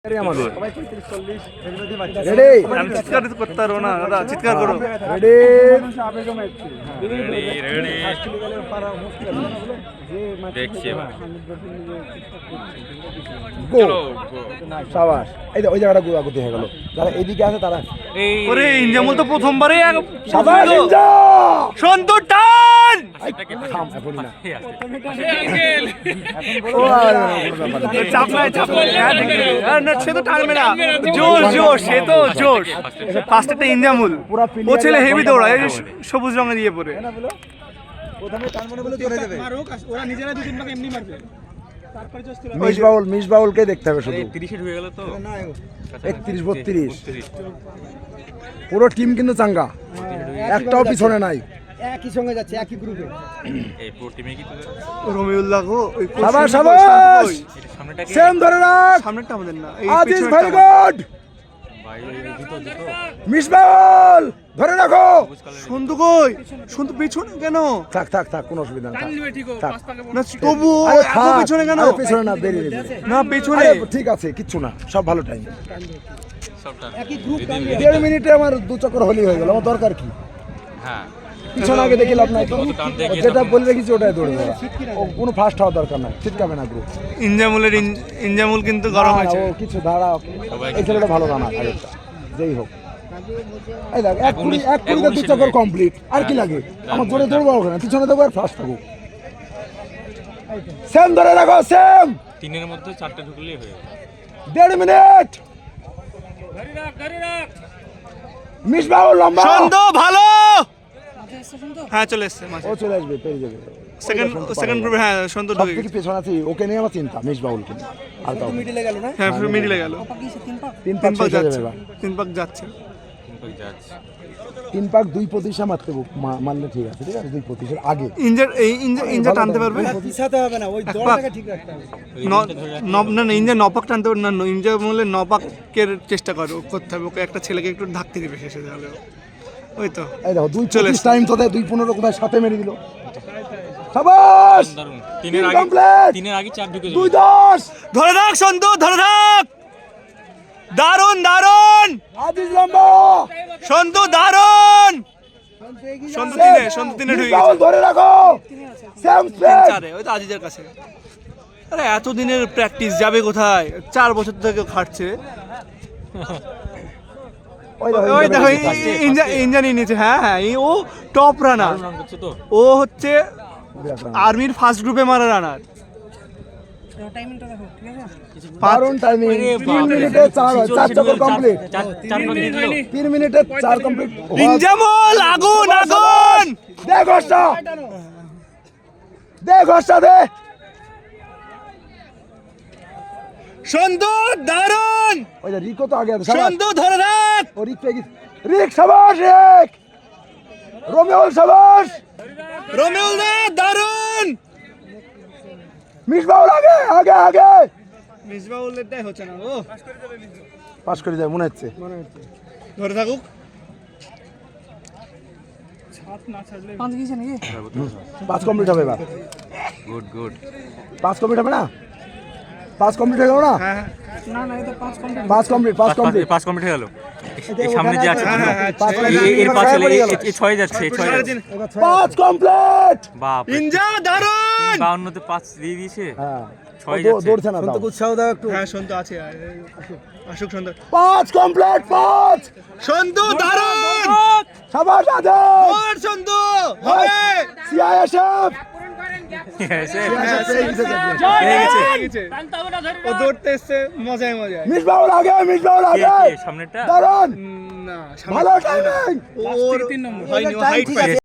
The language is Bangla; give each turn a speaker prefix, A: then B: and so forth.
A: চিৎকার করতে পারবো না দাদা, চিৎকার করো।
B: ওই জায়গাটা গোলাগুতি হয়ে গেল। যারা এদিকে আছে তারা
A: ইনজামুল তো প্রথমবারে সন্তু সে তো টানবে না, জোশ জোশ, সে তো জোশ। ফার্স্ট একটা ইনজামুল, ও ছেলে হেভি দৌড়ায়, সবুজ রঙে দিয়ে পরে।
B: মিসবাউলকে দেখতে হবে শুধু। 31 32 পুরো টিম কিন্তু চাঙ্গা, একটাও পিছনে নাই, একই সঙ্গে যাচ্ছে, একই গ্রুপে। এই পুরো টিমে কি
A: রমিউল্লাহ গো,
B: শাবাশ শাবাশ, সেম ধরে রাখ,
A: সামনেরটা আমাদের না,
B: আজিজ ভেরি গুড। মিসবাউল ধরে রাখো।
A: সন্তু কই? সন্তু পিছনে কেন?
B: থাক থাক থাক, কোনো অসুবিধা নেই,
A: না তবু এত পিছনে কেন?
B: পিছনে না, বেরিয়ে
A: না পিছনে,
B: ঠিক আছে, কিচ্ছু না, সব ভালো টাইম। 1.5 মিনিটে আমার 2 চক্কর হলি হয়ে গেল, আমার দরকার কি? হ্যাঁ, পিছনে আগে দেখে লাভ নাই, যেটা বলে রেখেছি ওটাই দৌড়ে দেওয়া, কোনো ফার্স্ট হওয়ার দরকার নাই, ছিটকাবে না গ্রুপ।
A: ইনজামুল কিন্তু গরম হয়েছে,
B: ও কিছু দাঁড়া, এই ছেলেটা ভালো রানা আগেরটা, যেই হোক। এই দেখ, 1 2 চক্কর কমপ্লিট, আর কি লাগে? আমার জোরে দৌড়বো ওখানে, পিছনে দেবো আর ফার্স্ট থাকুক। সেম ধরে রাখো, সেম।
C: 3 এর মধ্যে 4টে ঢুকলেই হয়ে যাবে।
B: 1.5 মিনিট। মিসবাউল লম্বা,
A: সন্তু ভালো। হ্যাঁ চলে এসছে,
B: ও চলে আসবে, পেয়ে যাবে।
A: সেকেন্ড গ্রুপে। হ্যাঁ সন্তু ঢুকে
B: গেছে, পেছনে আছে, ওকে নিয়ে আমার চিন্তা। মিসবাউলকে আর তাও মিডলে গেল না?
A: হ্যাঁ মিডলে গেল,
B: 3 পাক
A: যাচ্ছে, 3 পাক যাচ্ছে।
B: 3 পাক 2 প্রতিশা মারতে মারলে ঠিক আছে, ঠিক আছে, 2 প্রতিশার আগে
A: ইঞ্জা টানতে পারবে,
B: পিছাতে হবে না, ওই দড়টাকে ঠিক রাখতে হবে।
A: না ইঞ্জা নপাক টানতে পারবে না, ইঞ্জা বলে নপাকের চেষ্টা করতে হবে, ওকে একটা ছেলেকে একটু ধাক্কা দিবে শেষে, তাহলে ওই তো।
B: এই দেখো 2 চলে টাইম তো দেয়, 2:15 কোথায় সাথে মেরে দিল। শাবাশ,
C: 3 এর আগে 4 ঢুকে
B: 2:10
A: ধরে রাখ সন্তু, ধরে রাখ, দারুন দারুন।
B: আজিজ লম্বা,
A: সন্তু দারুন। সন্তু তিনে ঢুকে গেছে,
B: ধরে রাখো, সেম স্পেস।
A: 4-এ, ওই তো আজিজের কাছে। আরে এত দিনের প্র্যাকটিস যাবে কোথায়? 4 বছর থেকে খাটছে। ওই দেখো ইঞ্জা নিয়ে নিয়েছে। হ্যাঁ হ্যাঁ, ও টপ রানার, ও হচ্ছে আর্মির ফার্স্ট গ্রুপে মারা রানার।
B: দারুণ টাইমিং, 3 মিনিটে 4 চক্কর কমপ্লিট, 3 মিনিটে 4 কমপ্লিট।
A: ইনজামুল আগুন আগুন,
B: দে ঘোষটা, দে ঘোষটা দে।
A: সন্তু দারুন।
B: ওই যে রিকো তো আগে আছে,
A: সন্তু ধরে রাখ,
B: ও রিক পেয়ে গেছে, রিক শাবাশ, রিক। রমিউল শাবাশ,
A: রমিউল দে দারুন।
B: মিসবাউল আগে আগে আগে,
A: মিসবাউলের টাই হচ্ছে না, ও
B: পাস করে যায় মনে হচ্ছে।
A: ধরে থাকুক।
B: 5 কমপ্লিট হবে এবার।
C: গুড গুড,
B: 5 কমপ্লিট হবে না? 5 কমপ্লিট হয়ে গেল না?
A: হ্যাঁ
B: না না, এটা 5 কমপ্লিট, 5 কমপ্লিট, 5 কমপ্লিট,
C: 5 কমপ্লিট হয়ে গেল। এই সামনে যে আছে, এর পাশে এই 6 যাচ্ছে, এই 6 যাচ্ছে,
B: 5 কমপ্লিট।
C: বাপ,
A: ইনজা দারুন।
C: 52 তে 5 দিয়ে দিয়েছে।
B: হ্যাঁ
C: 6 যাচ্ছে,
B: দৌড়ছে না, দাও উৎসাহ দাও একটু।
A: হ্যাঁ সন্তু আছে, আসুক সন্তু।
B: 5 কমপ্লিট, 5।
A: সন্তু দারুন,
B: শাবাশ আজে,
A: ওর সন্তু হবে।
B: সিআইএসএফ
A: ও দৌড়তে এসছে, মজায় মজায়।
B: মিসবাউল আগে, মিসবাউল আগে,
C: সামনেটা
B: দারুন,
A: না
B: ভালো টাইমিং।
A: ওর 3 নম্বর হয়নি, ও হাইট পাইছে।